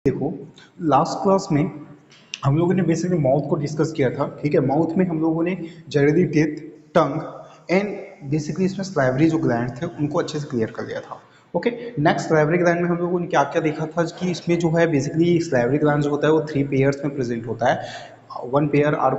देखो, last class में हम लोगों ने बेसिकली माउथ को डिस्कस किया था। ठीक है, माउथ में हम लोगों ने generally teeth, tongue and basically इसमें स्लाइवरी जो ग्लैंड थे उनको अच्छे से क्लियर कर लिया था। ओके, नेक्स्ट स्लाइवरी ग्लैंड में हम लोगों ने क्या क्या देखा था कि इसमें जो है बेसिकली स्लाइवरी ग्लैंड जो होता है वो 3 पेयर्स में प्रेजेंट होता है। 1 pair are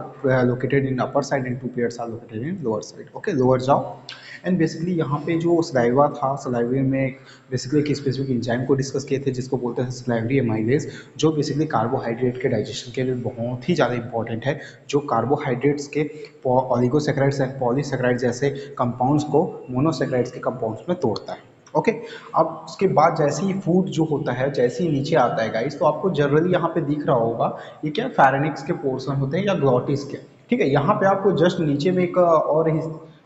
located in upper side and 2 pairs are located in lower side. Okay, lower जाओ। एंड बेसिकली यहाँ पे जो सलाइवा था, सलाइवे में बेसिकली एक स्पेसिफिक एंजाइम को डिस्कस किए थे जिसको बोलते हैं सलाइवरी एमाइलेज, जो बेसिकली कार्बोहाइड्रेट के डाइजेशन के लिए बहुत ही ज़्यादा इंपॉर्टेंट है, जो कार्बोहाइड्रेट्स के ऑलिगोसैकेराइड्स एंड पॉलीसैकेराइड्स जैसे कंपाउंड्स को मोनोसैकेराइड्स के कंपाउंड्स में तोड़ता है। ओके, अब उसके बाद जैसे ही फूड जो होता है जैसे ही नीचे आता है गाइस, तो आपको जनरली यहाँ पे दिख रहा होगा ये क्या फेरेनिक्स के पोर्शन होते हैं या ग्लॉटिस के। ठीक है, यहाँ पे आपको जस्ट नीचे में एक और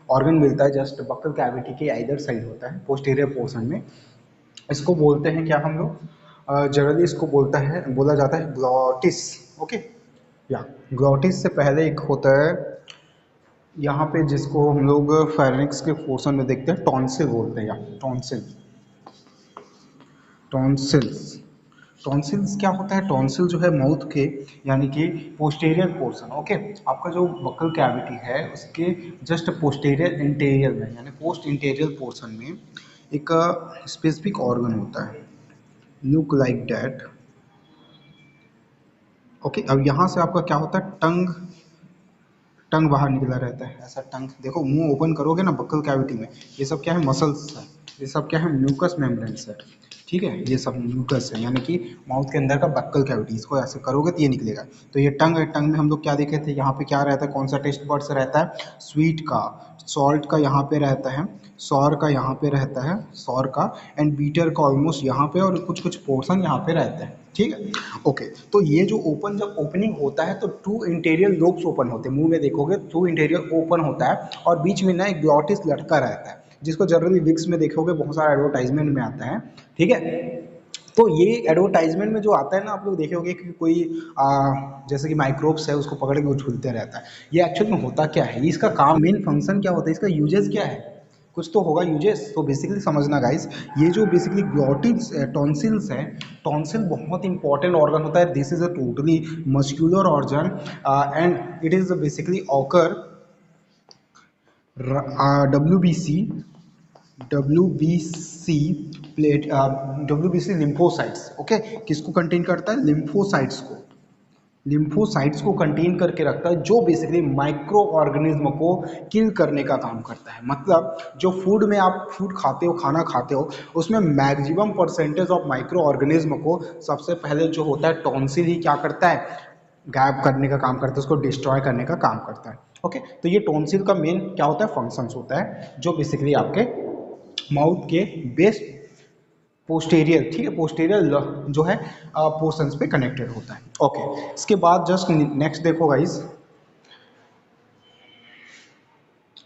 ऑर्गन मिलता है, जस्ट बक्कल कैविटी के इधर साइड होता है पोस्टीरियर पोर्शन में। इसको बोलते हैं क्या हम लोग, जनरली इसको बोला जाता है ग्लॉटिस। ओके, या ग्लॉटिस से पहले एक होता है यहाँ पे जिसको हम लोग फेरेनिक्स के पोर्शन में देखते हैं, टॉन्सिल बोलते हैं, या टॉन्सिल। टॉन्सिल्स, टॉन्सिल्स क्या होता है? टॉन्सिल जो है माउथ के यानी कि पोस्टीरियर पोर्शन। ओके, आपका जो बक्कल कैविटी है उसके जस्ट पोस्टीरियर इंटीरियर में यानी पोस्ट इंटीरियर पोर्शन में एक स्पेसिफिक ऑर्गन होता है, लुक लाइक डैट। ओके, अब यहाँ से आपका क्या होता है, टंग, टंग बाहर निकला रहता है, ऐसा टंग। देखो, मुंह ओपन करोगे ना बक्कल कैविटी में, ये सब क्या है, मसल्स है। ये सब क्या है, म्यूकस मेम्ब्रेन्स है। ठीक है, ये सब म्यूकस है यानी कि माउथ के अंदर का बक्कल कैविटी, इसको ऐसे करोगे तो ये निकलेगा। तो ये टंग है, टंग में हम लोग क्या देखे थे, यहाँ पे क्या रहता है, कौन सा टेस्ट बड्स रहता है, स्वीट का, सॉल्ट का यहाँ पे रहता है, सॉर का यहाँ पे रहता है, सॉर का, एंड बीटर का ऑलमोस्ट यहाँ पे, और कुछ कुछ पोर्शन यहाँ पे रहता है। ठीक है, ओके। तो ये जो जब ओपनिंग होता है तो 2 इंटीरियर लोब्स ओपन होते हैं, मुंह में देखोगे 2 इंटीरियर ओपन होता है और बीच में ना एक ग्लॉटिस लटका रहता है, जिसको जनरली विक्स में देखोगे बहुत सारा एडवर्टाइजमेंट में आता है। ठीक है, तो ये एडवर्टाइजमेंट में जो आता है ना, आप लोग देखे कि कोई जैसे कि माइक्रोब्स है उसको पकड़ के उछलते रहता है। ये एक्चुअल में होता क्या है, इसका काम, मेन फंक्शन क्या होता है, इसका यूजेस क्या है, कुछ तो होगा यूजेस। तो बेसिकली समझना गाइस, ये जो बेसिकली ग्लॉटिस टॉन्सिल्स है, टॉन्सिल बहुत इंपॉर्टेंट ऑर्गन होता है। This is a totally muscular organ and it is basically occur WBC, WBC plate, WBC lymphocytes. Okay, किसको कंटेन करता है, लिम्फोसाइट्स को, लिम्फोसाइट्स को कंटेन करके रखता है, जो बेसिकली माइक्रो ऑर्गेनिज्म को किल करने का काम करता है। मतलब जो फूड में आप फूड खाते हो, खाना खाते हो, उसमें maximum percentage of micro organism को सबसे पहले जो होता है टॉन्सिल ही क्या करता है, गायब करने का काम करता है, उसको डिस्ट्रॉय करने का काम करता है। ओके, तो ये टॉन्सिल का मेन क्या होता है, फंक्शंस होता है, जो बेसिकली आपके माउथ के बेस पोस्टेरियर, ठीक है, पोस्टेरियर जो है पोर्शंस पे कनेक्टेड होता है। ओके, इसके बाद जस्ट नेक्स्ट देखो गाइस।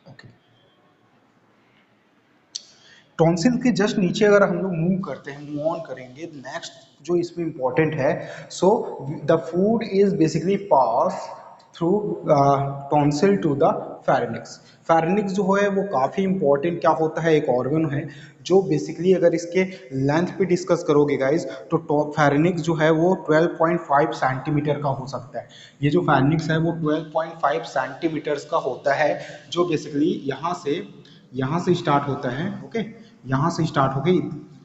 ओके, टॉन्सिल के जस्ट नीचे अगर हम लोग मूव करते हैं, मूव ऑन करेंगे, नेक्स्ट जो इसमें इंपॉर्टेंट है, so the food is basically pass through tonsil to the pharynx. Pharynx जो है वो काफ़ी इंपॉर्टेंट क्या होता है, एक ऑर्गन है जो बेसिकली अगर इसके लेंथ पे डिस्कस करोगे गाइस, तो फेरेनिक्स जो है वो 12.5 सेंटीमीटर का हो सकता है। ये जो फेरेनिक्स है वो 12.5 सेंटीमीटर्स का होता है, जो बेसिकली यहाँ से स्टार्ट होता है। ओके, यहाँ से स्टार्ट होके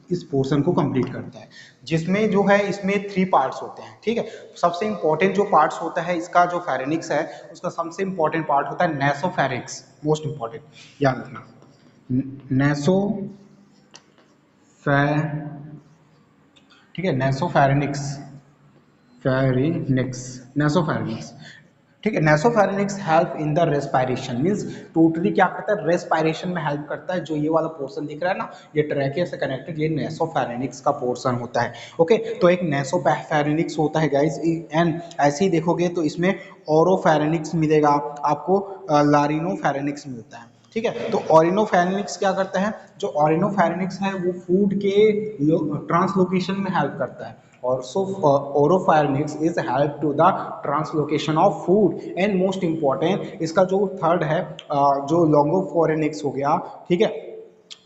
इस पोर्शन को कंप्लीट करता है, जिसमें जो है इसमें 3 पार्ट्स होते हैं। ठीक है, सबसे इंपॉर्टेंट जो पार्ट्स होता है इसका जो फेरेनिक्स है, उसका सबसे इंपॉर्टेंट पार्ट होता है नेसोफेरिंक्स, मोस्ट इंपॉर्टेंट, याद रखना, नेसो ठीक है, नेसोफेरिनिक्स, फेरिनिक्स, नेसोफेरिनिक्स। ठीक है, nasopharynx help in the respiration, means totally क्या करता है, रेस्पायरेशन में हेल्प करता है। जो ये वाला पोर्शन दिख रहा है ना, ये ट्रैकिया से कनेक्टेड, ये नेसोफेरिनिक्स का पोर्शन होता है। ओके, तो एक नेसोफेरिनिक्स होता है गाइस, एंड ऐसे ही देखोगे तो इसमें ओरोफेरिनिक्स मिलेगा आपको, लारिनोफेरिनिक्स मिलता है। ठीक है, तो ऑरिनोफेरिनिक्स क्या करता है, जो ऑरिनोफेरिनिक्स है वो फूड के ट्रांसलोकेशन में हेल्प करता है। Also, oropharynx is help to the translocation of food, and most important इसका जो थर्ड है, जो longopharynx हो गया। ठीक है,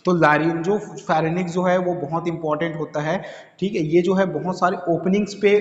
तो लारिंजो फेरेनिक्स जो है वो बहुत इंपॉर्टेंट होता है, ठीक है। ये जो है बहुत सारे ओपनिंग्स पे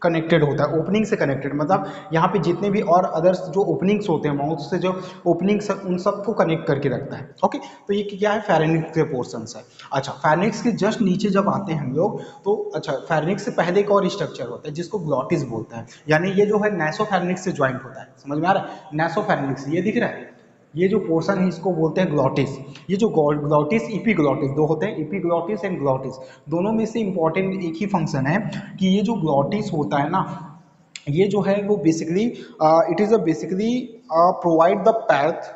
कनेक्टेड होता है, ओपनिंग से कनेक्टेड, मतलब यहाँ पे जितने भी और अदर्स जो ओपनिंग्स होते हैं माउथ से, जो ओपनिंग्स उन सबको कनेक्ट करके रखता है। ओके, तो ये क्या है, फेरेनिक्स के पोर्शंस है। अच्छा, फेरेनिक्स के जस्ट नीचे जब आते हैं हम लोग तो अच्छा, फेरेनिक्स से पहले एक और स्ट्रक्चर होता है जिसको ग्लॉटिस बोलते हैं, यानी ये जो है नासोफेरेनिक्स से ज्वाइंट होता है। समझ में आ रहा है, नासोफेरेनिक्स ये दिख रहा है, ये जो पोर्शन है इसको बोलते हैं ग्लॉटिस। ये जो ग्लॉटिस इपीग्लॉटिस दो होते हैं, इपीग्लॉटिस एंड ग्लॉटिस, दोनों में से इंपॉर्टेंट एक ही फंक्शन है कि ये जो ग्लॉटिस होता है ना, ये जो है वो basically it is a basically provide the path,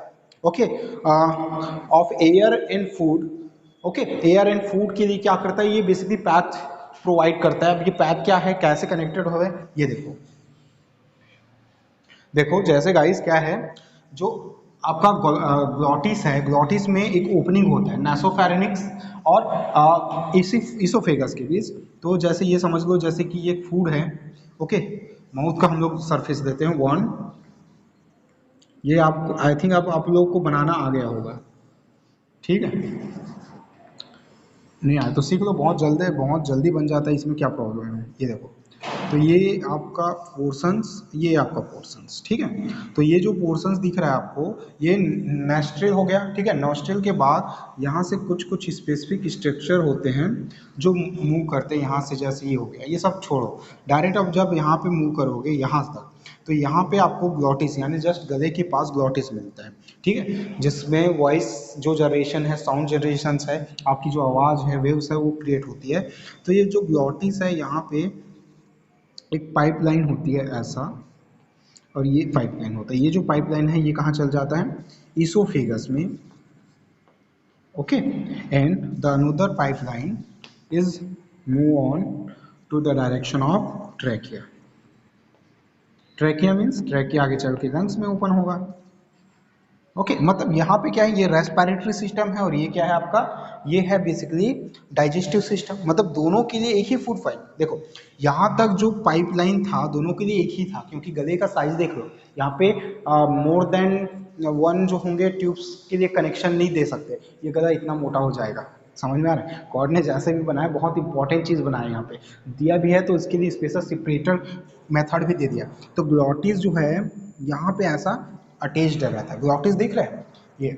okay, of air and food. Okay, air and food के लिए क्या करता है, ये बेसिकली पाथ प्रोवाइड करता है। अब ये पाथ क्या है, कैसे कनेक्टेड हो है, ये देखो। देखो जैसे गाइस क्या है, जो आपका ग्लॉटिस है, ग्लॉटिस में एक ओपनिंग होता है नासोफेरेनिक्स और इसोफेगस के बीच। तो जैसे ये समझ लो जैसे कि ये फूड है, ओके, माउथ का हम लोग सरफेस देते हैं वन, ये आपको आई थिंक आप लोग को बनाना आ गया होगा, ठीक है। नहीं आया तो सीख लो, बहुत जल्द है, बहुत जल्दी बन जाता है, इसमें क्या प्रॉब्लम है। ये देखो, तो ये आपका पोर्शंस, ये आपका पोर्शंस, ठीक है। तो ये जो पोर्शंस दिख रहा है आपको, ये नॉस्ट्रिल हो गया, ठीक है। नॉस्ट्रिल के बाद यहाँ से कुछ कुछ स्पेसिफिक स्ट्रक्चर होते हैं जो मूव करते हैं यहाँ से, जैसे ये हो गया, ये सब छोड़ो, डायरेक्ट अब जब यहाँ पे मूव करोगे यहाँ तक, तो यहाँ पे आपको ग्लॉटिस यानी जस्ट गले के पास ग्लॉटिस मिलता है, ठीक है, जिसमें वॉइस जो जनरेशन है, साउंड जनरेशन है, आपकी जो आवाज़ है, वेव्स है, वो क्रिएट होती है। तो ये जो ग्लॉटिस है, यहाँ पे एक पाइपलाइन होती है ऐसा, और ये पाइपलाइन होता है, ये जो पाइपलाइन है ये कहाँ चल जाता है, इसोफेगस में, okay, and the another pipeline is move on to the direction of trachea. Trachea means trachea आगे चल के लंग्स में ओपन होगा, ओके। मतलब यहाँ पे क्या है, ये रेस्पिरेटरी सिस्टम है और ये क्या है आपका, ये है बेसिकली डाइजेस्टिव सिस्टम। मतलब दोनों के लिए एक ही फूड पाइप, देखो यहाँ तक जो पाइपलाइन था दोनों के लिए एक ही था, क्योंकि गले का साइज देख लो, यहाँ पे मोर देन वन जो होंगे ट्यूब्स के लिए कनेक्शन नहीं दे सकते, ये गला इतना मोटा हो जाएगा। समझ में आ रहा है, गॉड ने जैसे भी बनाया बहुत इंपॉर्टेंट चीज़ बनाया, यहाँ पे दिया भी है तो इसके लिए स्पेशल सेपरेटर मेथड भी दे दिया। तो ग्लॉटिस जो है यहाँ पे ऐसा अटैच्ड रहता है, ग्लॉटिस दिख रहा है, ये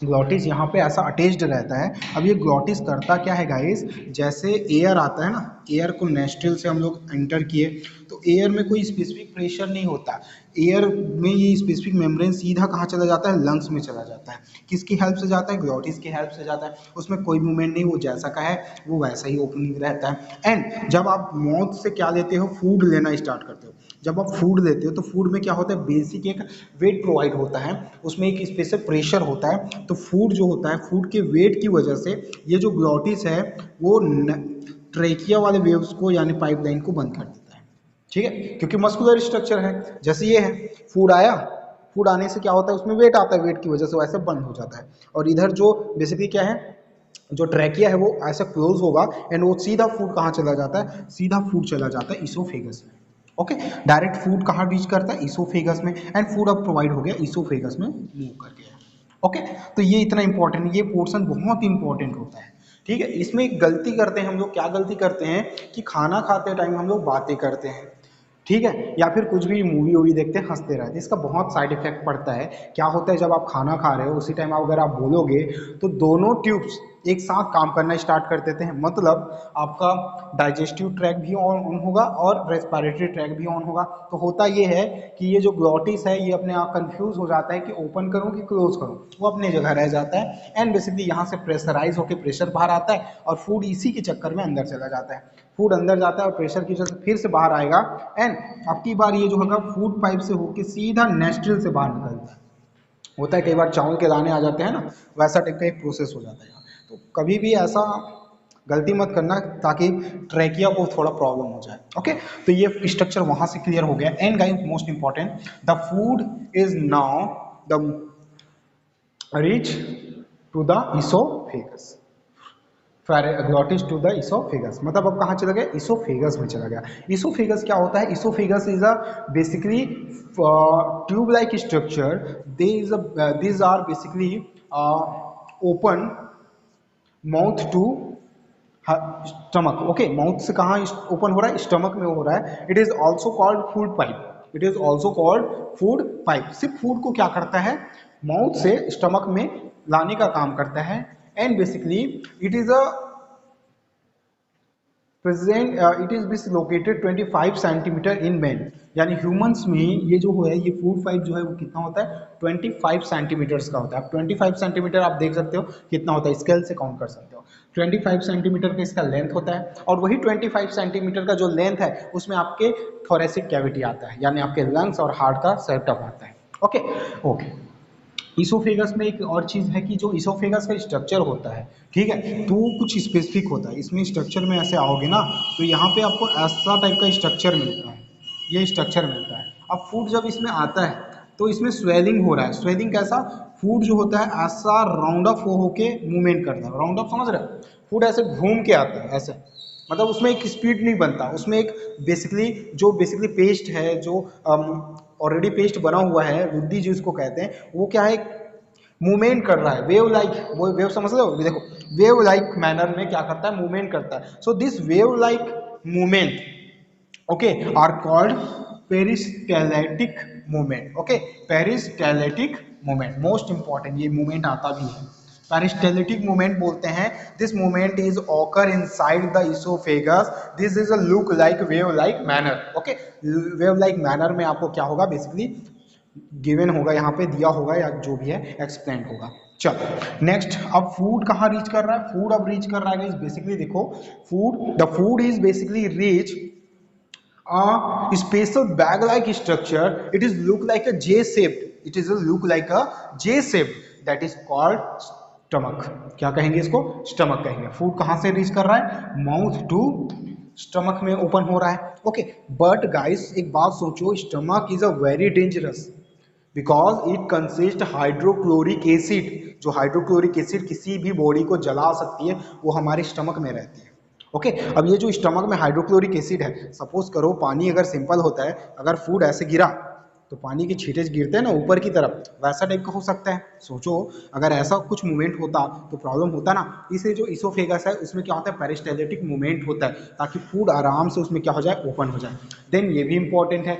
ग्लॉटिस यहाँ पे ऐसा अटैच्ड रहता है। अब ये ग्लॉटिस करता क्या है गाइस, जैसे एयर आता है ना, एयर को नोस्ट्रिल से हम लोग एंटर किए तो एयर में कोई स्पेसिफिक प्रेशर नहीं होता, एयर में ये स्पेसिफिक मेम्ब्रेन सीधा कहाँ चला जाता है, लंग्स में चला जाता है। किसकी हेल्प से जाता है, ग्लॉटिस की हेल्प से जाता है, उसमें कोई मूवमेंट नहीं, वो जैसा का है वो वैसा ही ओपनिंग रहता है। एंड जब आप माउथ से क्या लेते हो, फूड लेना स्टार्ट करते हो, जब आप फूड लेते हो तो फूड में क्या होता है, बेसिक एक वेट प्रोवाइड होता है, उसमें एक स्पेशल प्रेशर होता है। तो फूड जो होता है, फूड के वेट की वजह से ये जो ग्लॉटिस है वो ट्रेकिया वाले वेव्स को यानी पाइपलाइन को बंद कर देता है, ठीक है, क्योंकि मस्कुलर स्ट्रक्चर है। जैसे ये है, फूड आया, फूड आने से क्या होता है, उसमें वेट आता है, वेट की वजह से वैसे बंद हो जाता है। और इधर जो बेसिकली क्या है, जो ट्रैकिया है वो ऐसा क्लोज होगा एंड वो सीधा फूड कहाँ चला जाता है, सीधा फूड चला जाता है इसोफेगस में, ओके। डायरेक्ट फूड कहाँ रीच करता है, इसोफेगस में, एंड फूड अब प्रोवाइड हो गया इसोफेगस में मूव कर गया, ओके। तो ये इतना इंपॉर्टेंट, ये पोर्शन बहुत इंपॉर्टेंट होता है, ठीक है। इसमें एक गलती करते हैं हम लोग, क्या गलती करते हैं कि खाना खाते टाइम हम लोग बातें करते हैं, ठीक है, या फिर कुछ भी मूवी वूवी देखते हैं, हंसते रहते हैं, इसका बहुत साइड इफेक्ट पड़ता है। क्या होता है, जब आप खाना खा रहे हो उसी टाइम अगर आप बोलोगे तो दोनों ट्यूब्स एक साथ काम करना स्टार्ट कर देते हैं, मतलब आपका डाइजेस्टिव ट्रैक भी ऑन होगा और रेस्पिरेटरी ट्रैक भी ऑन होगा। तो होता ये है कि ये जो ग्लॉटिस है ये अपने आप कंफ्यूज हो जाता है कि ओपन करूँ कि क्लोज करूँ, वो अपने जगह रह जाता है एंड बेसिकली यहाँ से प्रेशराइज होकर प्रेशर बाहर आता है और फूड इसी के चक्कर में अंदर चला जाता है, फूड अंदर जाता है और प्रेशर की वजह से फिर से बाहर आएगा एंड आपकी बार ये जो होगा फूड पाइप से होकर सीधा नोस्ट्रिल से बाहर निकलता है। होता है कई बार चावल के दाने आ जाते हैं ना, वैसा टाइप का एक प्रोसेस हो जाता है। तो कभी भी ऐसा गलती मत करना ताकि ट्रैकिया को थोड़ा प्रॉब्लम हो जाए, ओके। तो ये स्ट्रक्चर वहां से क्लियर हो गया and guys most important, the food is now the reach to the oesophagus, glottis to the oesophagus, मतलब अब कहाँ चला गया, इसोफेगस में चला गया। इसोफेगस क्या होता है, oesophagus is a basically tube like structure, these are basically open mouth to stomach. Okay, mouth से कहाँ ओपन हो रहा है, स्टमक में हो रहा है। It is also called food pipe, it is also called food pipe. सिर्फ फूड को क्या करता है, माउथ से स्टमक में लाने का काम करता है। And basically it is a present, it is बिस लोकेटेड 25 सेंटीमीटर इन मैन, यानी ह्यूमंस में ये जो है ये फूड पाइप जो है वो कितना होता है, 25 सेंटीमीटर्स का होता है। अब 25 सेंटीमीटर आप देख सकते हो कितना होता है, स्केल से काउंट कर सकते हो। 25 सेंटीमीटर का इसका लेंथ होता है, और वही 25 सेंटीमीटर का जो लेंथ है उसमें आपके थोरेसिक कैविटी आता है, यानी आपके लंग्स और हार्ट का सेटअप आता है। Okay okay. इसोफेगस में एक और चीज़ है कि जो इसोफेगस का स्ट्रक्चर होता है, ठीक है, तो वो कुछ स्पेसिफिक होता है। इसमें स्ट्रक्चर में ऐसे आओगे ना तो यहाँ पे आपको ऐसा टाइप का स्ट्रक्चर मिलता है, ये स्ट्रक्चर मिलता है। अब फूड जब इसमें आता है तो इसमें स्वेलिंग हो रहा है। स्वेलिंग कैसा, फूड जो होता है ऐसा राउंड अप हो के मूवमेंट करता है। राउंड अप समझ रहे हो, फूड ऐसे घूम के आता है ऐसे, मतलब उसमें एक स्पीड नहीं बनता, उसमें एक बेसिकली पेस्ट है जो ऑलरेडी पेस्ट बना हुआ है, रुद्दी जी उसको कहते हैं, वो क्या है, मूवमेंट कर रहा है, वेव लाइक, वो वेव समझ लो, देखो वेव लाइक मैनर में क्या करता है, मूवमेंट करता है। So this wave like movement, okay, are called peristaltic movement. Okay, peristaltic movement most important, ये मूवमेंट आता भी है, पेरिस्टेलेटिक मूवमेंट बोलते हैं। This movement is occur inside the oesophagus, this is a look like wave like manner. Okay, wave like manner में आपको क्या होगा, बेसिकली गिवन होगा, यहाँ पे दिया होगा या जो भी है एक्सप्लेन होगा। चलो नेक्स्ट, अब फूड कहाँ रीच कर रहा है, फूड अब रीच कर रहा है बेसिकली, देखो food, the food is basically reach a special bag like structure, it is look like a j shaped, it is a look like a j shaped, that is called stomach। क्या कहेंगे इसको, stomach कहेंगे। Food कहां से reach कर रहा है, mouth to stomach में ओपन हो रहा है। ओके, बट गाइस एक बात सोचो, stomach is a very dangerous because it consist hydrochloric acid. जो हाइड्रोक्लोरिक एसिड किसी भी बॉडी को जला सकती है वो हमारे स्टमक में रहती है। ओके, अब ये जो स्टमक में हाइड्रोक्लोरिक एसिड है, सपोज करो पानी अगर सिंपल होता है, अगर फूड ऐसे गिरा तो पानी के छींटे गिरते हैं ना ऊपर की तरफ, वैसा टाइप का हो सकता है। सोचो अगर ऐसा कुछ मूवमेंट होता तो प्रॉब्लम होता ना। इसलिए जो इसोफेगस है उसमें क्या होता है, पेरिस्टेलेटिक मूवमेंट होता है, ताकि फूड आराम से उसमें क्या हो जाए, ओपन हो जाए। देन ये भी इंपॉर्टेंट है,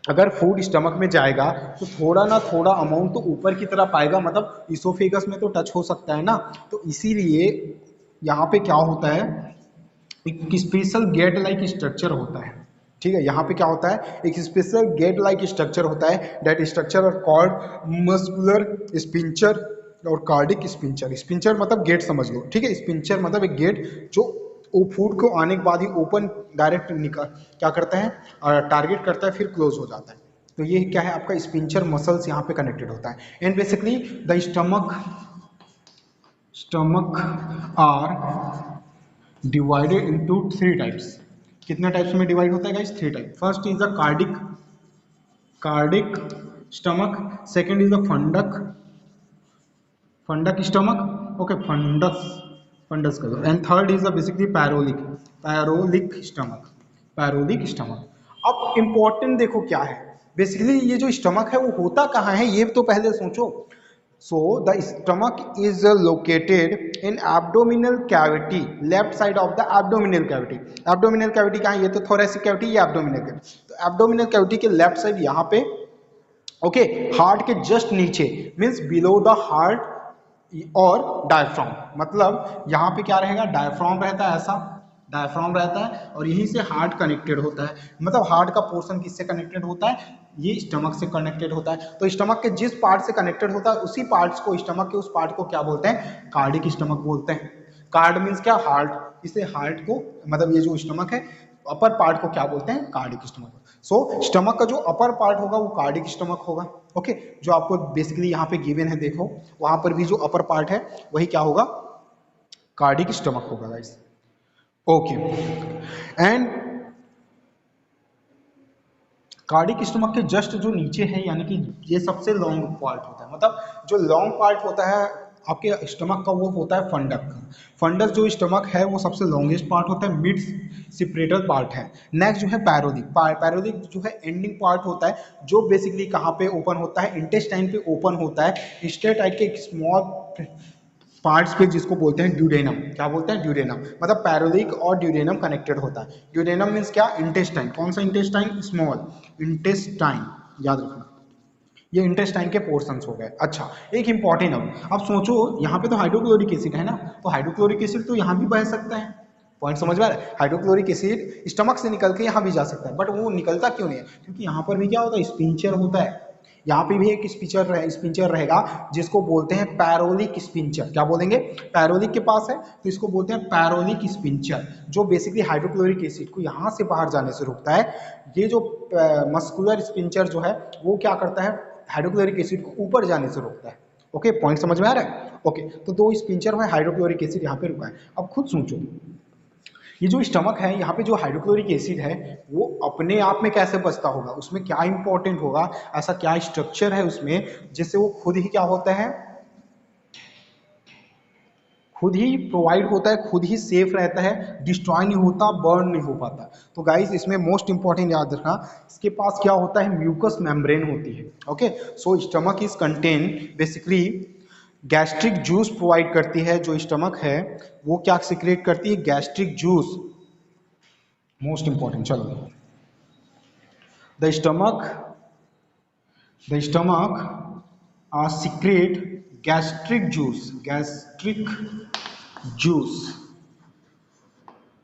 अगर फूड स्टमक में जाएगा तो थोड़ा ना थोड़ा अमाउंट तो ऊपर की तरफ आएगा, मतलब इसोफेगस में तो टच हो सकता है ना। तो इसीलिए यहाँ पे क्या होता है, एक स्पेशल गेट लाइक स्ट्रक्चर होता है। ठीक है, यहाँ पे क्या होता है, एक स्पेशल गेट लाइक स्ट्रक्चर होता है, that structure are called muscular sphincter और कार्डिक स्पिंचर। स्पिंचर मतलब गेट समझ लो, ठीक है, स्पिंचर मतलब एक गेट जो वो फूड को आने के बाद ही ओपन डायरेक्ट निकाल क्या करता है, टारगेट करता है, फिर क्लोज हो जाता है। तो ये क्या है, आपका स्पिंचर मसल्स यहाँ पे कनेक्टेड होता है। And basically the stomach are divided into 3 types. कितने टाइप्स में डिवाइड होता है guys, 3 type. First is the cardiac stomach, second is the fundic stomach, okay fundus का, and third is the basically pyloric stomach. अब important देखो क्या है, basically ये जो स्टमक है वो होता कहाँ है, ये तो पहले सोचो। So the stomach is located in abdominal cavity, left side of the abdominal cavity। abdominal cavity कहाँ है, ये तो thoracic cavity, ये abdominal cavity। तो abdominal cavity के लेफ्ट साइड यहाँ पे, ओके, हार्ट के जस्ट नीचे, मीन्स बिलो द हार्ट और डायफ्राम, मतलब यहाँ पे क्या रहेगा, डायफ्राम रहता है, ऐसा डायफ्राम रहता है, और यहीं से हार्ट कनेक्टेड होता है। मतलब हार्ट का पोर्शन किससे कनेक्टेड होता है, ये स्टमक से कनेक्टेड होता है। तो स्टमक के जिस पार्ट से कनेक्टेड होता है उसी पार्ट्स को, स्टमक के उस पार्ट को क्या बोलते हैं, कार्डिक स्टमक बोलते हैं। कार्ड मीन्स क्या, हार्ट, इसे हार्ट को, मतलब ये जो स्टमक है अपर पार्ट को क्या बोलते हैं, कार्डिक स्टमक। सो स्टमक का जो अपर पार्ट होगा वो कार्डिक स्टमक होगा। ओके, जो आपको बेसिकली यहाँ पे गिवन है, देखो वहां पर भी जो अपर पार्ट है वही क्या होगा, कार्डिक स्टमक होगा guys. Okay, and cardiac stomach के जस्ट जो नीचे है, यानी कि ये सबसे लॉन्ग पार्ट होता है, मतलब जो लॉन्ग पार्ट होता है आपके स्टमक का वो होता है फंडक। फंडस जो स्टमक है वो सबसे लॉन्गेस्ट पार्ट होता है, मिड सिपरेटर पार्ट है। नेक्स्ट जो है पैरोलिक जो है एंडिंग पार्ट होता है, जो बेसिकली कहाँ पे ओपन होता है, इंटेस्टाइन पे ओपन होता है। स्टेटाइट के एक स्मॉल पार्ट्स पे जिसको बोलते हैं ड्यूडेनम। क्या बोलते हैं? ड्यूडेनम। मतलब पैरोलिक और ड्यूडेनम कनेक्टेड होता है। ड्यूडेनम मीन्स क्या? इंटेस्टाइन। कौन सा इंटेस्टाइन? स्मॉल इंटेस्टाइन, याद रखना। ये इंटेस्टाइन के पोर्शंस हो गए। अच्छा, एक इंपॉर्टेंट, अब सोचो यहाँ पे तो हाइड्रोक्लोरिक एसिड है ना, तो हाइड्रोक्लोरिक एसिड तो यहाँ भी बह सकता है। पॉइंट समझ में आ रहा है? हाइड्रोक्लोरिक एसिड स्टमक से निकल के यहाँ भी जा सकता है, बट वो निकलता क्यों नहीं है? क्योंकि यहाँ पर भी क्या होता है? स्पिंचर होता है। यहाँ पे भी एक स्पिंचर रहेगा जिसको बोलते हैं पैरोलिक स्पिंचर। क्या बोलेंगे? पैरोलिक के पास है तो इसको बोलते हैं पैरोलिक स्पिंचर, जो बेसिकली हाइड्रोक्लोरिक एसिड को यहाँ से बाहर जाने से रोकता है। ये जो मस्कुलर स्पिंचर जो है वो क्या करता है? हाइड्रोक्लोरिक एसिड को ऊपर जाने से रोकता है। ओके, पॉइंट समझ में आ रहा है? ओके, तो दो स्पिंचर में हाइड्रोक्लोरिक एसिड यहाँ पे रुका है। अब खुद सोचो, ये जो स्टमक है, यहाँ पे जो हाइड्रोक्लोरिक एसिड है वो अपने आप में कैसे बचता होगा? उसमें क्या इंपॉर्टेंट होगा? ऐसा क्या स्ट्रक्चर है उसमें जिससे वो खुद ही क्या होता है? खुद ही प्रोवाइड होता है, खुद ही सेफ रहता है, डिस्ट्रॉय नहीं होता, बर्न नहीं हो पाता। तो गाइस इसमें मोस्ट इंपॉर्टेंट याद रखना, इसके पास क्या होता है? म्यूकस मेम्ब्रेन होती है। Okay, so stomach is contain basically gastric juice provide करती है। जो स्टमक है वो क्या सिक्रेट करती है? Gastric juice. मोस्ट इंपॉर्टेंट, चलो। The stomach secrete gastric juice,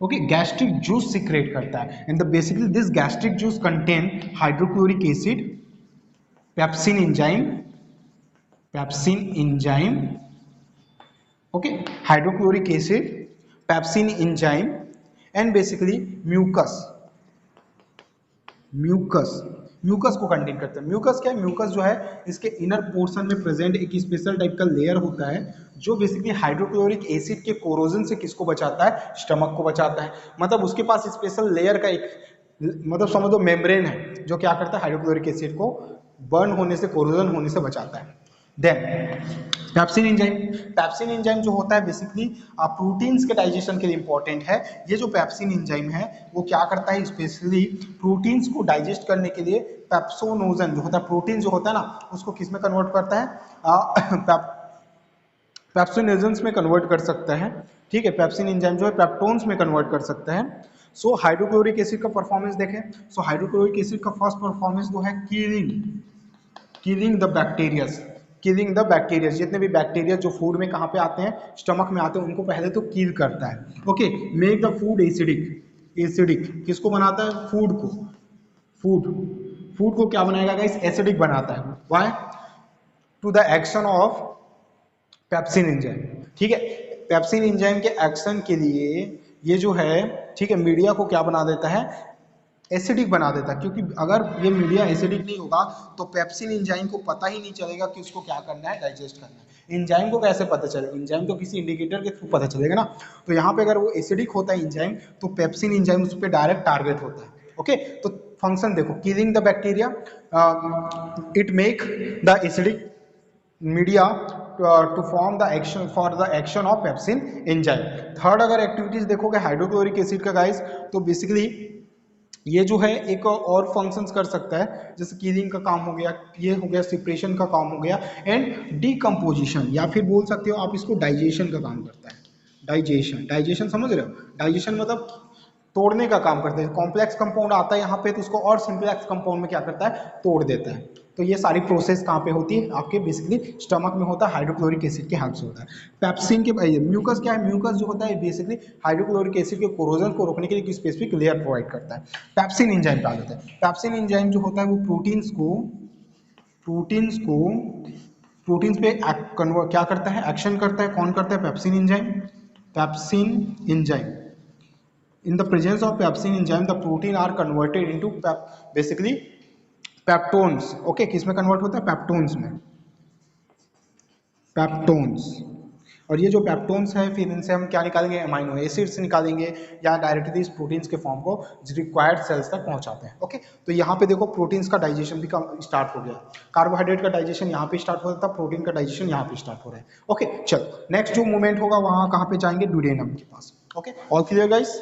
okay, gastric juice secrete करता है, and the basically this gastric juice contain hydrochloric acid, pepsin enzyme, okay, hydrochloric acid, pepsin enzyme and basically mucus को contain करता है। Mucus क्या है? Mucus जो है इसके इनर पोर्शन में प्रेजेंट एक स्पेशल टाइप का लेयर होता है जो बेसिकली हाइड्रोक्लोरिक एसिड के कोरोजन से किसको बचाता है? स्टमक को बचाता है। मतलब उसके पास स्पेशल लेयर का एक, मतलब समझ लो मेम्ब्रेन है जो क्या करता है? हाइड्रोक्लोरिक एसिड को बर्न होने से, कोरोजन होने से बचाता है। देन पैप्सिन एंजाइम जो होता है बेसिकली प्रोटीन्स के डाइजेशन के लिए इंपॉर्टेंट है। ये जो पैप्सिन एंजाइम है वो क्या करता है? स्पेशली प्रोटीन्स को डाइजेस्ट करने के लिए पेप्सोनोजन जो होता है, प्रोटीन जो होता है ना, उसको किस में कन्वर्ट करता है? पेप्सिनोजेंस में कन्वर्ट कर सकता है। ठीक है, पैप्सिन एंजाइम जो है पेप्टोन्स में कन्वर्ट कर सकता है। सो हाइड्रोक्लोरिक एसिड का परफॉर्मेंस देखें। सो हाइड्रोक्लोरिक एसिड का फर्स्ट परफॉर्मेंस जो है किलिंग द बैक्टीरिया। जितने भी बैक्टीरिया जो फूड में कहाँ पे आते हैं? स्टमक में आते हैं, उनको पहले तो किल करता है। Okay, make the food acidic. किसको बनाता है? फूड को क्या बनाएगा गाइस? एसिडिक बनाता है। Why? To the action of pepsin enzyme. ठीक है, पेप्सिन एंजाइम के एक्शन के लिए ये जो है, ठीक है, मीडिया को क्या बना देता है? एसिडिक बना देता है। क्योंकि अगर ये मीडिया एसिडिक नहीं होगा तो पेप्सिन एंजाइम को पता ही नहीं चलेगा कि उसको क्या करना है? डाइजेस्ट करना है। एंजाइम को कैसे पता चलेगा? एंजाइम तो किसी इंडिकेटर के थ्रू पता चलेगा ना। तो यहाँ पे अगर वो एसिडिक होता है एंजाइम, तो पेप्सिन एंजाइम उस पर डायरेक्ट टारगेट होता है। ओके, तो फंक्शन देखो, killing the bacteria, it make the acidic media to form the action for the action of pepsin enzyme. Third अगर एक्टिविटीज देखोगे हाइड्रोक्लोरिक एसिड का गाइस, तो बेसिकली ये जो है एक और फंक्शंस कर सकता है, जैसे कीलिंग का काम हो गया, ये हो गया सेपरेशन का काम हो गया, एंड डीकम्पोजिशन, या फिर बोल सकते हो आप इसको डाइजेशन का काम करता है। डाइजेशन समझ रहे हो? डाइजेशन मतलब तोड़ने का काम करते हैं। कॉम्प्लेक्स कंपाउंड आता है यहाँ पे तो उसको और सिंप्लेक्स कंपाउंड में क्या करता है? तोड़ देता है। तो ये सारी प्रोसेस कहाँ पे होती है? आपके बेसिकली स्टमक में होता है, हाइड्रोक्लोरिक एसिड के हेल्प से होता है। पेप्सिन के म्यूकस क्या है? म्यूकस जो होता है बेसिकली हाइड्रोक्लोरिक एसिड के कोरोजन को रोकने के लिए एक स्पेसिफिक लेयर प्रोवाइड करता है। पेप्सिन एंजाइम क्या होता है? पेप्सिन एंजाइम जो होता है वो प्रोटीन्स पे कन्वर्ट क्या करता है? एक्शन करता है। कौन करता है? Pepsin enzyme. In the presence of pepsin enzyme, the protein are converted into basically peptones. Okay, किस में कन्वर्ट होता है? पेप्टोन्स में। पेप्टोन्स, और ये जो पेप्टोन्स है फिर इनसे हम क्या निकालेंगे? अमाइनो एसिड्स निकालेंगे, या डायरेक्टली इस प्रोटीन्स के फॉर्म को रिक्वायर्ड सेल्स तक पहुंचाते हैं। ओके, तो यहाँ पे देखो प्रोटीन्स का डाइजेशन भी स्टार्ट हो गया। कार्बोहाइड्रेट का डाइजेशन यहाँ पे स्टार्ट होता था, प्रोटीन का डाइजेशन यहाँ पे स्टार्ट हो रहा है। ओके, चलो नेक्स्ट जो मूवमेंट होगा वहाँ कहाँ पे जाएंगे? ड्यूडेनम के पास। Okay, all clear guys?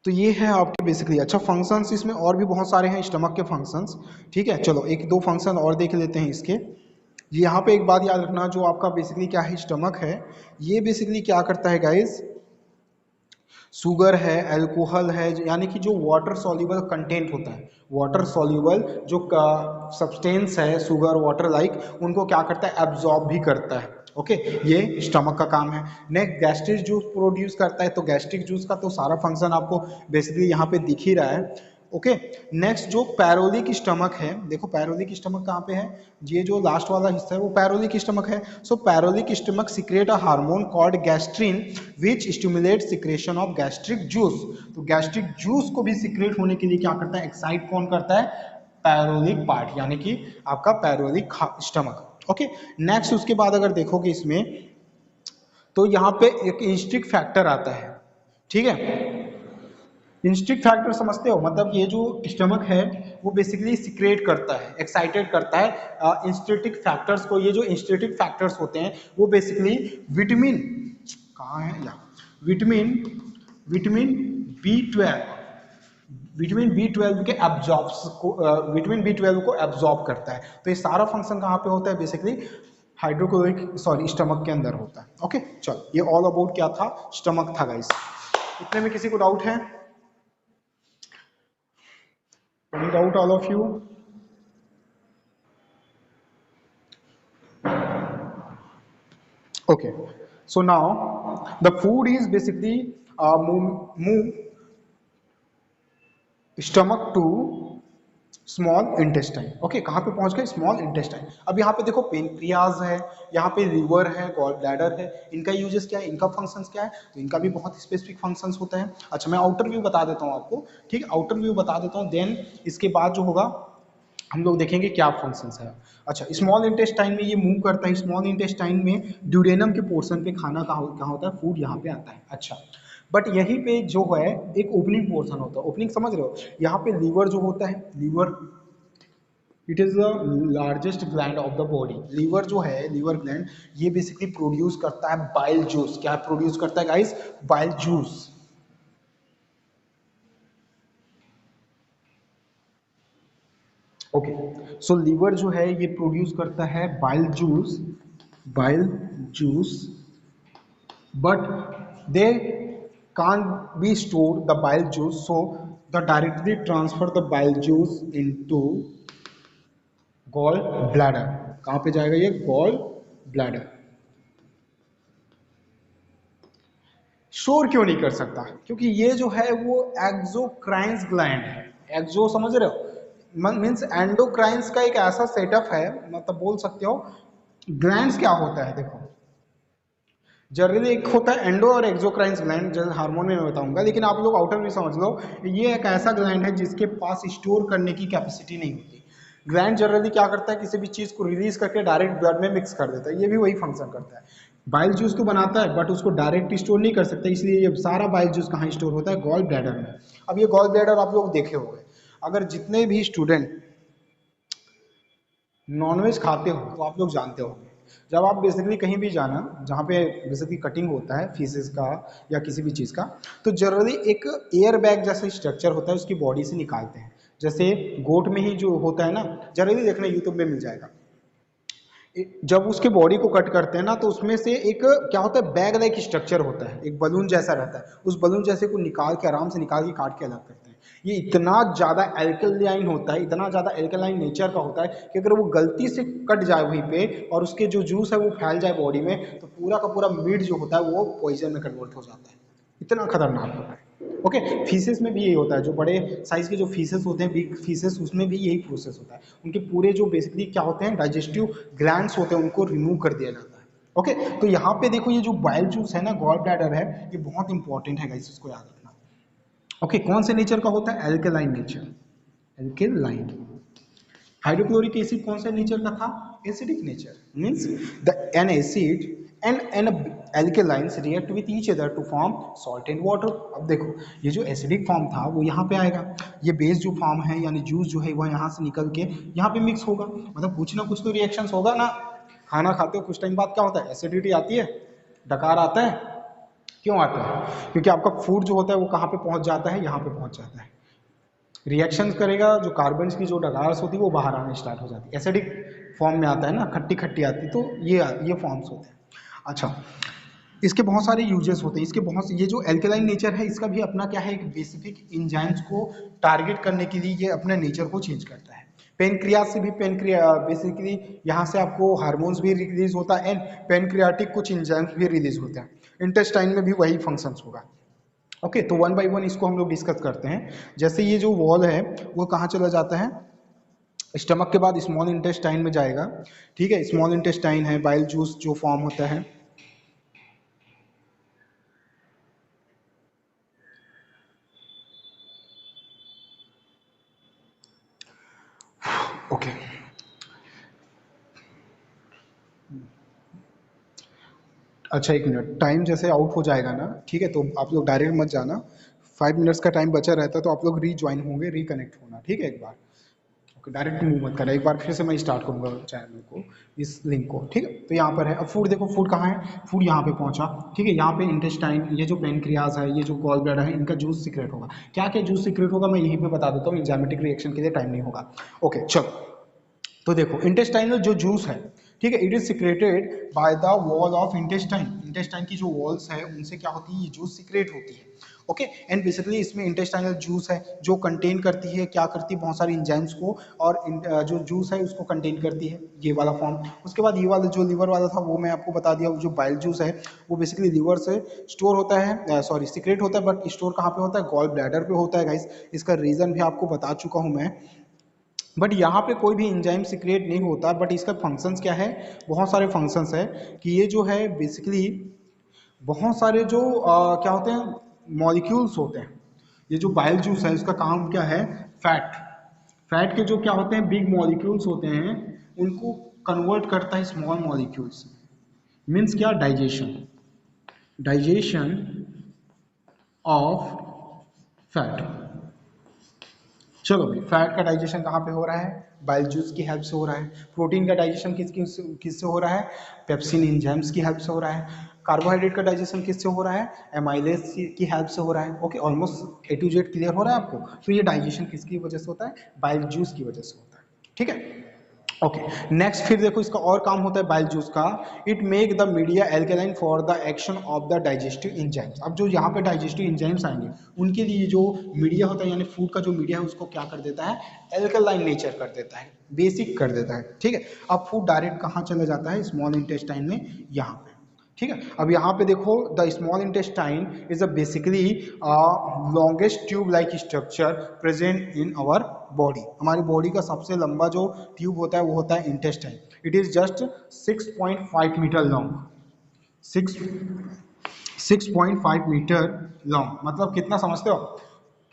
तो ये है आपके बेसिकली। अच्छा, फंक्शंस इसमें और भी बहुत सारे हैं स्टमक के फंक्शंस। ठीक है, चलो एक दो फंक्शन और देख लेते हैं इसके। यहाँ पे एक बात याद रखना, जो आपका बेसिकली क्या है, स्टमक है, ये बेसिकली क्या करता है गाइस, शुगर है, अल्कोहल है, यानी कि जो वाटर सॉल्युबल कंटेंट होता है, वाटर सॉल्युबल जो सब्सटेंस है, शुगर वाटर लाइक, उनको क्या करता है, एब्जॉर्ब भी करता है। ओके, ये स्टमक का काम है। नेक्स्ट गैस्ट्रिक जूस प्रोड्यूस करता है, तो गैस्ट्रिक जूस का तो सारा फंक्शन आपको बेसिकली यहाँ पे दिख ही रहा है। ओके, नेक्स्ट जो पैरोलिक स्टमक है, देखो पैरोलिक स्टमक कहाँ पे है, ये जो लास्ट वाला हिस्सा है वो पैरोलिक स्टमक है। So pyloric stomach secrete a hormone called gastrin which stimulate secretion of gastric juice. तो गैस्ट्रिक जूस को भी सिक्रेट होने के लिए क्या करता है, एक्साइट कौन करता है, पैरोलिक पार्ट, यानी कि आपका पैरोलिक स्टमक। ओके, नेक्स्ट उसके बाद अगर देखोगे इसमें, तो यहाँ पे एक इंस्टिक फैक्टर आता है, ठीक है। इंस्टिक फैक्टर समझते हो, मतलब ये जो स्टमक है वो बेसिकली सिक्रेट करता है, एक्साइटेड करता है इंस्टेटिक फैक्टर्स को। ये जो इंस्टेटिक फैक्टर्स होते हैं वो बेसिकली विटामिन, कहाँ है या vitamin, vitamin B12, vitamin B12 के एब्जॉर्ब्स को, विटामिन B12 को एब्जॉर्ब करता है। तो ये सारा फंक्शन कहाँ पे होता है, बेसिकली हाइड्रोक्लोरिक सॉरी स्टमक के अंदर होता है। ओके, चलो ये ऑल अबाउट क्या था, स्टमक था गाइस। इतने में किसी को डाउट है? Any doubt, all of you? Okay, so now the food is basically move stomach to small intestine. Okay, कहाँ पे पहुंच गए, स्मॉल इंटेस्टाइन। अब यहाँ पे देखो पेनक्रियाज है, यहाँ पे लिवर है, गॉल ब्लैडर है, इनका यूजेस क्या है, इनका फंक्शंस क्या है, तो इनका भी बहुत स्पेसिफिक फंक्शंस होता है। अच्छा, मैं आउटर व्यू बता देता हूँ आपको, ठीक है, आउटर व्यू बता देता हूँ, देन इसके बाद जो होगा हम लोग देखेंगे क्या फंक्शंस है। अच्छा, स्मॉल इंटेस्टाइन में ये मूव करता है, स्मॉल इंटेस्टाइन में ड्यूडेनम के पोर्शन पे खाना कहाँ होता है, फूड यहाँ पे आता है। अच्छा, बट यहीं पे जो है एक ओपनिंग पोर्शन होता है, ओपनिंग समझ रहे हो, यहाँ पे लीवर जो होता है, liver it is the largest gland of the body. Liver जो है, लीवर ग्लैंड, ये बेसिकली प्रोड्यूस करता है बाइल जूस। क्या प्रोड्यूस करता है guys, bile juice. Okay, so liver जो है ये प्रोड्यूस करता है bile juice, bile juice, but they can't be stored the bile juice, so the directly transfer the bile juice into gall bladder। कहाँ पे जाएगा ये, गॉल ब्लैडर। शोर क्यों नहीं कर सकता, क्योंकि ये जो है वो एक्सोक्राइन्स ग्लैंड है। एक्सो समझ रहे हो, मीन्स एंडोक्राइन्स का एक ऐसा सेटअप है, मतलब बोल सकते हो। ग्लैंड्स क्या होता है, देखो जनरली एक होता है एंडो और एक्सोक्राइन्स ग्लैंड, जो हार्मोन में मैं बताऊंगा, लेकिन आप लोग आउटर भी समझ लो, ये एक ऐसा ग्लैंड है जिसके पास स्टोर करने की कैपेसिटी नहीं होती। ग्लैंड जनरली क्या करता है, किसी भी चीज को रिलीज करके डायरेक्ट ब्लड में मिक्स कर देता है, ये भी वही फंक्शन करता है। बाइल जूस तो बनाता है बट उसको डायरेक्ट स्टोर नहीं कर सकता, इसलिए ये सारा बाइल जूस कहाँ स्टोर होता है, गॉल ब्लैडर में। अब ये गॉल ब्लैडर आप लोग देखे होंगे, अगर जितने भी स्टूडेंट नॉनवेज खाते हो तो आप लोग जानते होंगे, जब आप बेसिकली कहीं भी जाना जहाँ पे बेसिकली कटिंग होता है फिशेस का या किसी भी चीज़ का, तो जनरली एक एयर बैग जैसा स्ट्रक्चर होता है, उसकी बॉडी से निकालते हैं। जैसे गोट में ही जो होता है ना, जनरली देखना यूट्यूब में मिल जाएगा, जब उसके बॉडी को कट करते हैं ना, तो उसमें से एक क्या होता है, बैग लाइक स्ट्रक्चर होता है, एक बलून जैसा रहता है, उस बलून जैसे को निकाल के आराम से निकाल के काट के अलग करते हैं। ये इतना ज़्यादा एल्कलाइन होता है, इतना ज़्यादा एल्कलाइन नेचर का होता है कि अगर वो गलती से कट जाए वहीं पे और उसके जो जूस है वो फैल जाए बॉडी में, तो पूरा का पूरा मीट जो होता है वो पॉइजन में कन्वर्ट हो जाता है। इतना खतरनाक होता है। ओके, फीसेस में भी यही होता है, जो बड़े साइज के जो फीसेस होते हैं, बिग फीसेस, उसमें भी यही प्रोसेस होता है। उनके पूरे जो बेसिकली क्या होते हैं, डाइजेस्टिव ग्लैंड्स होते हैं, उनको रिमूव कर दिया जाता है। ओके, तो यहाँ पे देखो ये जो बाइल जूस है ना, गॉल ब्लैडर है, ये बहुत इंपॉर्टेंट है गाइस, इसको याद रखना। ओके, कौन से नेचर का होता है, alkaline nature, alkaline. Hydrochloric acid कौन सा नेचर का था, acidic nature, means the an acid and an alkalines react with each other to form salt and water. अब देखो ये जो एसिडिक फॉर्म था वो यहाँ पे आएगा, ये बेस जो फॉर्म है यानी जूस जो है वह यहाँ से निकल के यहाँ पे मिक्स होगा, मतलब कुछ ना कुछ तो रिएक्शंस होगा ना। खाना खाते हो कुछ टाइम बाद क्या होता है, एसिडिटी आती है, डकार आता है। क्यों आता है, क्योंकि आपका फूड जो होता है वो कहाँ पे पहुँच जाता है, यहाँ पे पहुँच जाता है। रिएक्शन करेगा, जो कार्बन की जो डगार्स होती है वो बाहर आने स्टार्ट हो जाती है, एसिडिक फॉर्म में आता है ना, खट्टी खट्टी आती, तो ये फॉर्म्स होते हैं। अच्छा, इसके बहुत सारे यूजेस होते हैं, इसके बहुत, ये जो एल्केलाइन नेचर है इसका भी अपना क्या है, एक बेसिफिक एंजाइम्स को टारगेट करने के लिए ये अपने नेचर को चेंज करता है। पेनक्रियास से भी बेसिकली यहाँ से आपको हार्मोन्स भी रिलीज होता है, एंड पेनक्रियाटिक कुछ एंजाइम्स भी रिलीज होते हैं। इंटेस्टाइन में भी वही फंक्शंस होगा। ओके, तो वन बाय वन इसको हम लोग डिस्कस करते हैं। जैसे ये जो वॉल है वो कहाँ चला जाता है, स्टमक के बाद स्मॉल इंटेस्टाइन में जाएगा। ठीक है, स्मॉल इंटेस्टाइन है, बाइल जूस जो फॉर्म होता है। ओके, अच्छा एक मिनट, टाइम जैसे आउट हो जाएगा ना, ठीक है, तो आप लोग डायरेक्ट मत जाना, 5 मिनट्स का टाइम बचा रहता है, तो आप लोग रीज्वाइन होंगे, रिकनेक्ट होना, ठीक है, एक बार। ओके, डायरेक्ट मूव मत करना, एक बार फिर से मैं स्टार्ट करूंगा चैनल को, इस लिंक को, ठीक है। तो यहाँ पर है, अब फूड देखो, फूड कहाँ है, फूड यहाँ पे पहुंचा, ठीक है। यहाँ पे इंटेस्टाइन, ये जो पेनक्रियाज है, ये जो गॉल ब्लैडर है, इनका जूस सीक्रेट होगा। क्या क्या जूस सीक्रेट होगा मैं यहीं पे बता देता हूँ, एंजाइमेटिक रिएक्शन के लिए टाइम नहीं होगा। ओके चलो, तो देखो इंटेस्टाइनल जो जूस है, ठीक है, it is secreted by the wall of intestine. Intestine की जो वॉल्स है उनसे क्या होती है, ये जूस सिक्रेट होती है। ओके, एंड बेसिकली इसमें इंटेस्टाइनल जूस है जो कंटेन करती है, क्या करती है, बहुत सारी एंजाइम्स को, और जो जूस है उसको कंटेन करती है, ये वाला फॉर्म। उसके बाद ये वाला जो लिवर वाला था वो मैं आपको बता दिया, जो बाइल जूस है वो बेसिकली लिवर से स्टोर होता है, सॉरी सिक्रेट होता है, बट स्टोर कहाँ पे होता है, गॉल ब्लैडर पे होता है गाइस। इसका रीजन भी आपको बता चुका हूँ मैं। बट यहाँ पे कोई भी एंजाइम सीक्रेट नहीं होता, बट इसका फंक्शंस क्या है, बहुत सारे फंक्शंस है, कि ये जो है बेसिकली बहुत सारे जो क्या होते हैं, मॉलिक्यूल्स होते हैं। ये जो बाइल जूस है इसका काम क्या है, फैट, फैट के जो क्या होते हैं, बिग मॉलिक्यूल्स होते हैं, उनको कन्वर्ट करता है स्मॉल मॉलिक्यूल्स। मीन्स क्या, डाइजेशन, डाइजेशन ऑफ फैट। चलो भाई, फैट का डाइजेशन कहाँ पे हो रहा है, बाइल जूस की हेल्प से हो रहा है। प्रोटीन का डाइजेशन किससे हो रहा है, पेप्सिन एंजाइम्स की हेल्प से हो रहा है। कार्बोहाइड्रेट का डाइजेशन किससे हो रहा है, एमाइलेज की हेल्प से हो रहा है। Okay, almost A to Z clear हो रहा है आपको। तो ये डाइजेशन किसकी वजह से होता है, बाइल जूस की वजह से होता है, ठीक है। ओके, नेक्स्ट फिर देखो इसका और काम होता है बाइल जूस का, it make the media alkaline for the action of the digestive enzymes. अब जो यहाँ पे डाइजेस्टिव एंजाइम्स आएंगे उनके लिए जो मीडिया होता है, यानी फूड का जो मीडिया है उसको क्या कर देता है, एल्कलाइन नेचर कर देता है, बेसिक कर देता है, ठीक है। अब फूड डायरेक्ट कहाँ चला जाता है, स्मॉल इंटेस्टाइन में, यहाँ पे, ठीक है। अब यहाँ पे देखो, the small intestine is a basically longest tube like structure present in our body. हमारी बॉडी का सबसे लंबा जो ट्यूब होता है वो होता है intestine. It is just 6.5 metre long, 6.5 metre long, मतलब कितना समझते हो,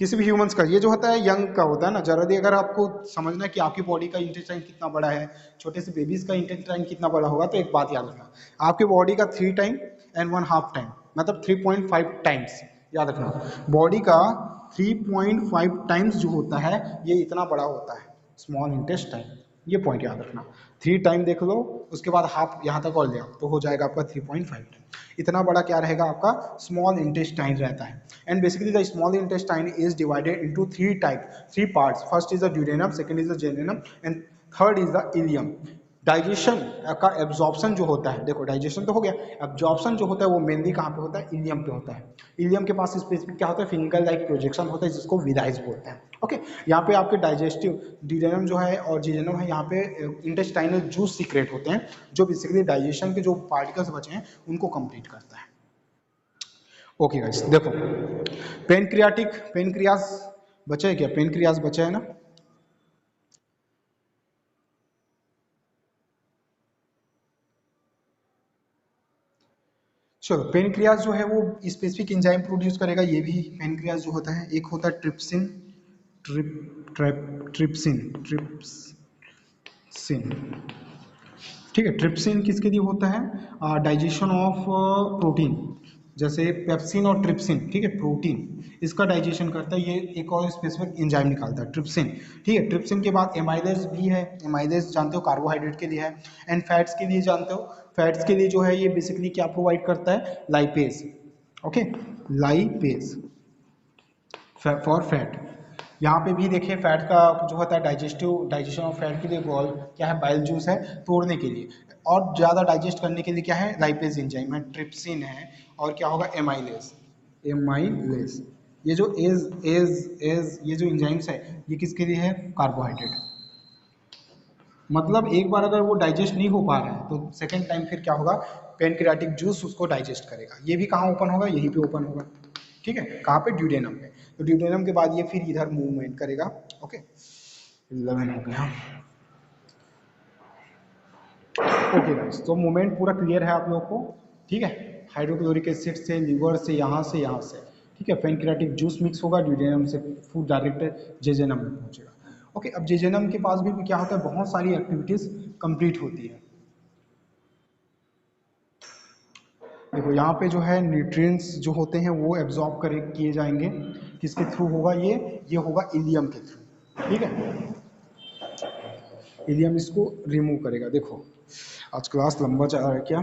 किसी भी ह्यूमंस का, ये जो होता है यंग का होता है ना, जल्दी अगर आपको समझना है कि आपकी बॉडी का इंटेस्टाइन कितना बड़ा है, छोटे से बेबीज का इंटेस्टाइन कितना बड़ा होगा, तो एक बात याद रखना, आपकी बॉडी का 3 टाइम एंड 1/2 टाइम, मतलब 3.5 टाइम्स, याद रखना, बॉडी का 3.5 टाइम्स जो होता है ये इतना बड़ा होता है स्मॉल इंटेस्टाइन, ये पॉइंट याद रखना। 3 टाइम देख लो, उसके बाद हाफ यहाँ तक और ले आओ तो हो जाएगा आपका 3.5 टाइम। इतना बड़ा क्या रहेगा आपका स्मॉल इंटेस्टाइन रहता है। And basically the small intestine is divided into 3 parts. First is the duodenum, second is the jejunum, and third is the ileum. Digestion का एब्जॉर्प्शन जो होता है, देखो डाइजेशन तो हो गया, एब्जॉर्प्शन जो होता है वो मेनली कहाँ पे होता है, इलियम पे होता है। इलियम के पास स्पेसिफिक क्या होता है, फिंगर लाइक प्रोजेक्शन होता है जिसको विलाइज बोलते हैं। ओके, यहाँ पे आपके डाइजेस्टिव ड्यूडेनम जो है और जीजेनम है, यहाँ पे इंटेस्टाइनल जूस सीक्रेट होते हैं जो बेसिकली डाइजेशन के जो पार्टिकल्स बचे हैं उनको कंप्लीट करता है। ओके गाइस, देखो पेनक्रियाज बचा है क्या, पेनक्रियाज बचा है ना। चलो, पेनक्रियाज जो है वो स्पेसिफिक एंजाइम प्रोड्यूस करेगा, ये भी पेनक्रियाज जो होता है, एक होता है ट्रिप्सिन, ट्रिप्सिन, ठीक है। ट्रिप्सिन किसके लिए होता है, डाइजेशन ऑफ प्रोटीन, जैसे पेप्सिन और ट्रिप्सिन, ठीक है, प्रोटीन इसका डाइजेशन करता है, ये एक और स्पेसिफिक एंजाइम निकालता है ट्रिप्सिन, ठीक है। ट्रिप्सिन के बाद एमाइलेज भी है, एमाइलेज जानते हो कार्बोहाइड्रेट के लिए है। एंड फैट्स के लिए जानते हो, फैट्स के लिए जो है ये बेसिकली क्या प्रोवाइड करता है, lipase. Okay, lipase for fat, यहाँ पे भी देखिए फैट का जो होता है डाइजेशन ऑफ फैट के लिए गोल क्या है, बाइल जूस है तोड़ने के लिए, और ज़्यादा डाइजेस्ट करने के लिए क्या है, लाइपेज एंजाइम है, ट्रिप्सिन है, और क्या होगा, एमाइलेज। एमाइलेज ये जो एज एज एज ये जो एंजाइम्स है ये किसके लिए है, कार्बोहाइड्रेट। मतलब एक बार अगर वो डाइजेस्ट नहीं हो पा रहा है तो सेकेंड टाइम फिर क्या होगा, पेनक्रियाटिक जूस उसको डाइजेस्ट करेगा। ये भी कहाँ ओपन होगा, यहीं पे ओपन होगा, ठीक है, कहाँ पे, ड्यूडेनम पे। तो ड्यूडेनम के बाद ये फिर इधर मूवमेंट करेगा। ओके 11 हो गया। ओके गाइस, तो मूवमेंट पूरा क्लियर है आप लोग को, ठीक है। हाइड्रोक्लोरिक एसिड से, लीवर से, यहाँ से, यहाँ से, ठीक है। पेनक्रियाटिक जूस मिक्स होगा ड्यूडेनम से, फूड डायरेक्ट जेजेनम में पहुंचेगा। ओके, अब जेजेनम के पास भी क्या होता है, बहुत सारी एक्टिविटीज कंप्लीट होती है। देखो यहाँ पे जो है न्यूट्रिएंट्स जो होते हैं वो एब्जॉर्ब करे किए जाएंगे, किसके थ्रू होगा, ये होगा इलियम के थ्रू, ठीक है। इलियम इसको रिमूव करेगा। देखो आज क्लास लंबा जा रहा है क्या,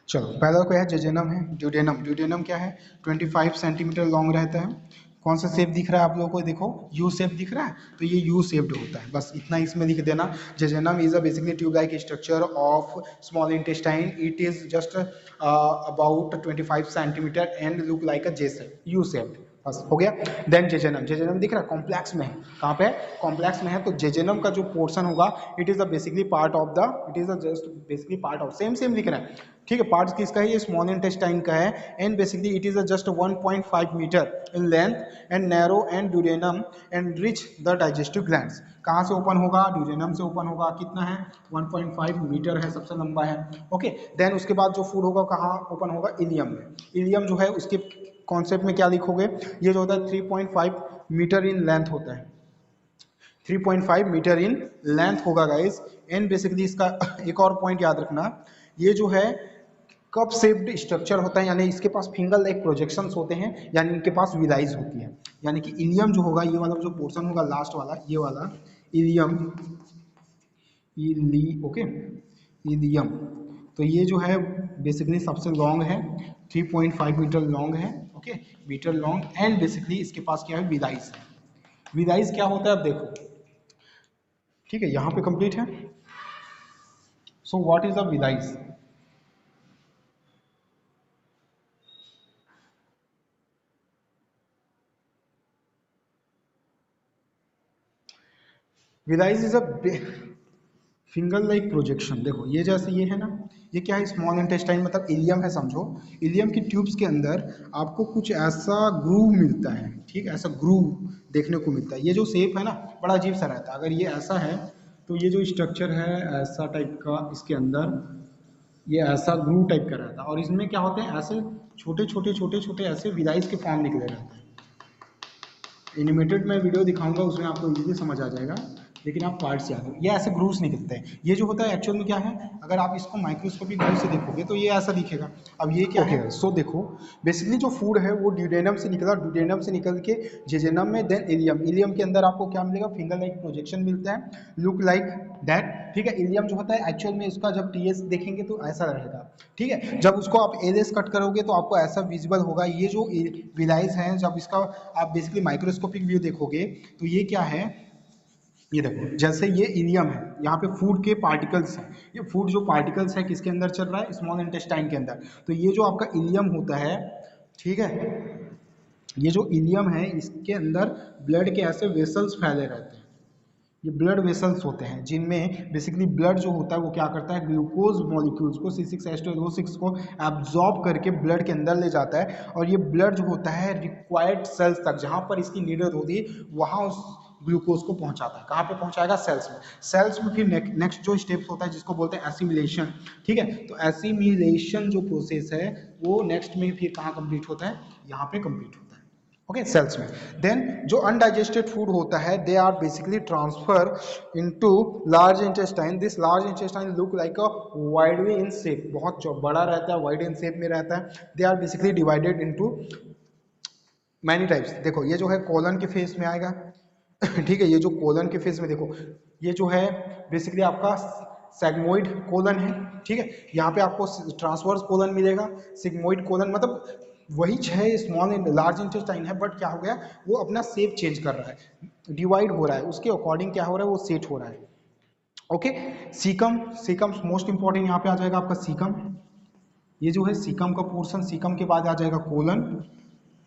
चलो पहला क्या है, जेजेनम है, ड्यूडेनम। ड्यूडेनम क्या है, 25 सेंटीमीटर लॉन्ग रहता है। कौन सा शेप दिख रहा है आप लोगों को, देखो यू शेप दिख रहा है, तो ये यू शेप्ड होता है, बस इतना इसमें लिख देना। Jejunum is a basically tube like structure of small intestine, it is just about 25 centimetre and look like a J shape, U shaped, बस हो गया। देन जेजेनम, जेजेनम दिख रहा है, कॉम्प्लेक्स में है, कहाँ पे, कॉम्प्लेक्स में है। तो जेजेनम का जो पोर्शन होगा, it is the basically part of the, it is just basically part of, same same लिख रहा है, ठीक है। पार्ट किसका है, ये स्मॉल इंटेस्टाइन का है, and basically it is just 1.5 metre in length and narrow and duodenum and rich the digestive glands. कहाँ से ओपन होगा, ड्यूडेनम से ओपन होगा, कितना है, 1.5 मीटर है, सबसे लंबा है। ओके, देन उसके बाद जो फूड होगा कहाँ ओपन होगा, इलियम में। इलियम जो है उसके कॉन्सेप्ट में क्या लिखोगे, ये जो होता है 3.5 मीटर इन लेंथ होता है, 3.5 मीटर इन लेंथ होगा गाइस। एंड बेसिकली इसका एक और पॉइंट याद रखना, ये जो है कप शेप्ड स्ट्रक्चर होता है, यानी इसके पास फिंगर लाइक प्रोजेक्शंस होते हैं, यानी इनके पास विलाइज होती है। यानी कि इलियम जो होगा, ये वाला जो पोर्शन होगा लास्ट वाला, ये वाला इलियम, ओके, इलियम, तो ये जो है बेसिकली सबसे लॉन्ग है, 3.5 मीटर लॉन्ग है, okay, metre long. And basically इसके पास क्या है, विलाइज है। विलाइज क्या होता है, अब देखो, ठीक है, यहाँ पे कंप्लीट है। So what is a विलाइज, विलाइज is a finger like projection. देखो ये जैसे ये है ना, ये क्या है, स्मॉल इंटेस्टाइन मतलब इलियम है समझो। इलियम की ट्यूब्स के अंदर आपको कुछ ऐसा ग्रूव मिलता है, ठीक है, ऐसा ग्रूव देखने को मिलता है। ये जो शेप है ना, बड़ा अजीब सा रहता है। अगर ये ऐसा है तो ये जो स्ट्रक्चर है ऐसा टाइप का, इसके अंदर ये ऐसा ग्रूव टाइप का रहता है, और इसमें क्या होते हैं, ऐसे छोटे छोटे छोटे छोटे ऐसे विलाइज के फॉर्म निकले रहते हैं। एनिमेटेड मैं वीडियो दिखाऊंगा, उसमें आपको इजीली समझ आ जाएगा, लेकिन आप पार्ट्स याद हो, ये ऐसे ग्रूव्स निकलते हैं। ये जो होता है एक्चुअल में क्या है, अगर आप इसको माइक्रोस्कोपिक व्यू से देखोगे तो ये ऐसा दिखेगा। अब ये क्या है, सो देखो बेसिकली जो फूड है वो ड्यूडेनम से निकला, ड्यूडेनम से निकल के जेजेनम में, देन इलियम। इलियम के अंदर आपको क्या मिलेगा, फिंगर लाइक प्रोजेक्शन मिलता है, लुक लाइक दैट, ठीक है। इलियम जो होता है एक्चुअल में इसका जब टीएस देखेंगे तो ऐसा रहेगा, ठीक है। जब उसको आप एलएस कट करोगे तो आपको ऐसा विजिबल होगा। ये जो विलाइज है, जब इसका आप बेसिकली माइक्रोस्कोपिक व्यू देखोगे तो ये क्या है, ये देखो जैसे ये इलियम है, यहाँ पे फूड के पार्टिकल्स हैं, ये फूड जो पार्टिकल्स है किसके अंदर चल रहा है, स्मॉल इंटेस्टाइन के अंदर। तो ये जो आपका इलियम होता है, ठीक है, ये जो इलियम है इसके अंदर ब्लड के ऐसे वेसल्स फैले रहते हैं। ये ब्लड वेसल्स होते हैं जिनमें बेसिकली ब्लड जो होता है वो क्या करता है, ग्लूकोज मॉलिक्यूल्स को C6H12O6 को एब्जॉर्ब करके ब्लड के अंदर ले जाता है, और ये ब्लड जो होता है रिक्वायर्ड सेल्स तक, जहाँ पर इसकी नीड होती है वहाँ उस ग्लूकोज को पहुंचाता है। कहाँ पे पहुंचाएगा, सेल्स में। सेल्स में फिर नेक्स्ट जो स्टेप्स होता है जिसको बोलते हैं एसिमिलेशन, ठीक है। तो एसिमिलेशन जो प्रोसेस है वो नेक्स्ट में फिर कहाँ कंप्लीट होता है, यहाँ पे कंप्लीट होता है, ओके, सेल्स में। देन जो अनडाइजेस्टेड फूड होता है, they are basically transfer into large intestine. This large intestine look like a widely in shape, बहुत बड़ा रहता है, वाइड इन शेप में रहता है। They are basically divided into many types. देखो ये जो है कोलन के फेस में आएगा ठीक है, ये जो कोलन के फेस में देखो, ये जो है बेसिकली आपका सेगमोइड कोलन है, ठीक है। यहाँ पे आपको ट्रांसवर्स कोलन मिलेगा, सिग्मोइड कोलन, मतलब वही 6 स्मॉल एंड लार्ज इंटेस्टाइन है, बट क्या हो गया, वो अपना शेप चेंज कर रहा है, डिवाइड हो रहा है, उसके अकॉर्डिंग क्या हो रहा है, वो सेट हो रहा है। Okay, caecum, caecum most important यहाँ पे आ जाएगा आपका सीकम, ये जो है सीकम का पोर्शन, सीकम के बाद आ जाएगा colon,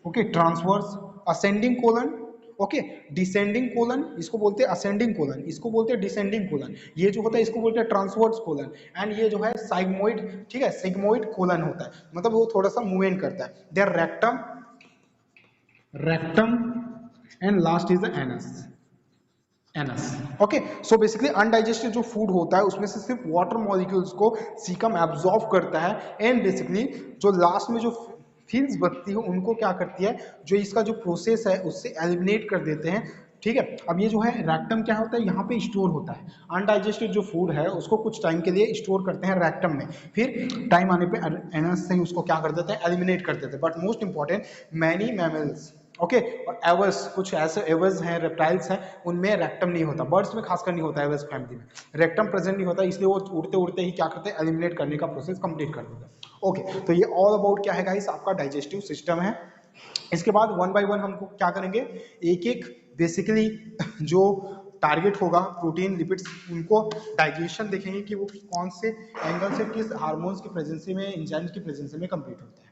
okay, transverse, ascending colon, okay, descending colon, इसको बोलते हैं असेंडिंग कोलन, इसको बोलते हैं डिसेंडिंग कोलन, ये जो होता है इसको बोलते हैं ट्रांसवर्स कोलन, एंड ये जो है साइगमोइड, ठीक है, सिग्मोइड कोलन होता है, मतलब वो थोड़ा सा मूवमेंट करता है। There rectum, rectum and last is the anus, anus. Okay, so basically undigested जो फूड होता है उसमें से सिर्फ वाटर मॉलिक्यूल्स को सीकम एब्जॉर्ब करता है, एंड बेसिकली जो लास्ट में जो फिल्स बचती है उनको क्या करती है, जो इसका जो प्रोसेस है उससे एलिमिनेट कर देते हैं, ठीक है। अब ये जो है रैक्टम क्या होता है, यहाँ पे स्टोर होता है, अनडाइजेस्टेड जो फूड है उसको कुछ टाइम के लिए स्टोर करते हैं रैक्टम में, फिर टाइम आने पे एनस से उसको क्या कर देते हैं, एलिमिनेट कर देते हैं। But most important, many mammals, okay, और एवर्स, कुछ ऐसे एवर्स हैं, रेप्टाइल्स हैं, उनमें रेक्टम नहीं होता, बर्ड्स में खासकर नहीं होता, एवर्स फैमिली में रेक्टम प्रेजेंट नहीं होता, इसलिए वो उड़ते उड़ते ही क्या करते हैं, एलिमिनेट करने का प्रोसेस कंप्लीट कर देते हैं। ओके, तो ये ऑल अबाउट क्या है गाइस, आपका डाइजेस्टिव सिस्टम है। इसके बाद वन बाय वन हमको क्या करेंगे, एक एक बेसिकली जो टारगेट होगा प्रोटीन लिपिड्स, उनको डाइजेशन देखेंगे कि वो कौन से एंगल से, किस हार्मोन्स की प्रेजेंसी में, एंजाइम्स की प्रेजेंसी में कंप्लीट होता है।